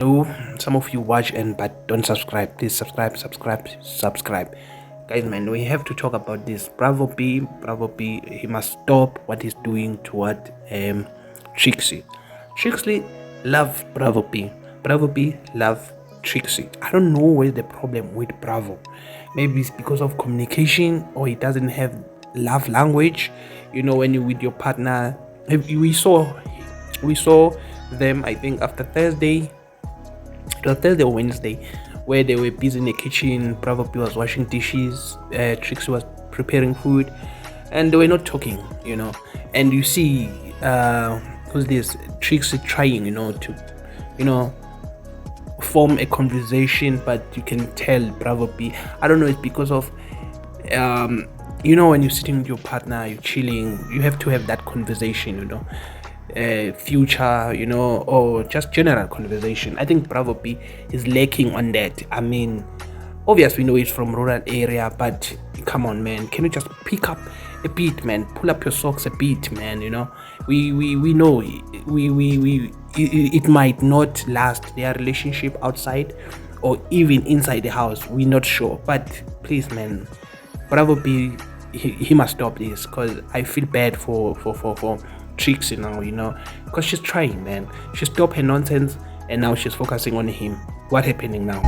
Hello, some of you watch and but don't subscribe. Please subscribe. Guys, man, we have to talk about this. Bravo B, he must stop what he's doing toward Trixie. Trixie love Bravo B. Bravo B love Trixie. I don't know where's the problem with Bravo. Maybe it's because of communication, or he doesn't have love language. You know, when you with your partner, we saw them, I think, after Thursday. It was Thursday or Wednesday, where they were busy in the kitchen. Bravo B was washing dishes, Trixie was preparing food, and they were not talking, you know. And you see, who's this? Trixie trying, to form a conversation, but you can tell Bravo B, I don't know, it's because of, when you're sitting with your partner, you're chilling, you have to have that conversation, future, or just general conversation. I think Bravo B is lacking on that. I mean, obviously we know he's from rural area, but come on, man, can you just pick up a bit, man? Pull up your socks a bit, man. We know it might not last, their relationship outside or even inside the house, we're not sure, but please, man, Bravo B, he must stop this, because I feel bad for Trixie now, because she's trying, man. She stopped her nonsense and now she's focusing on him. What happening now?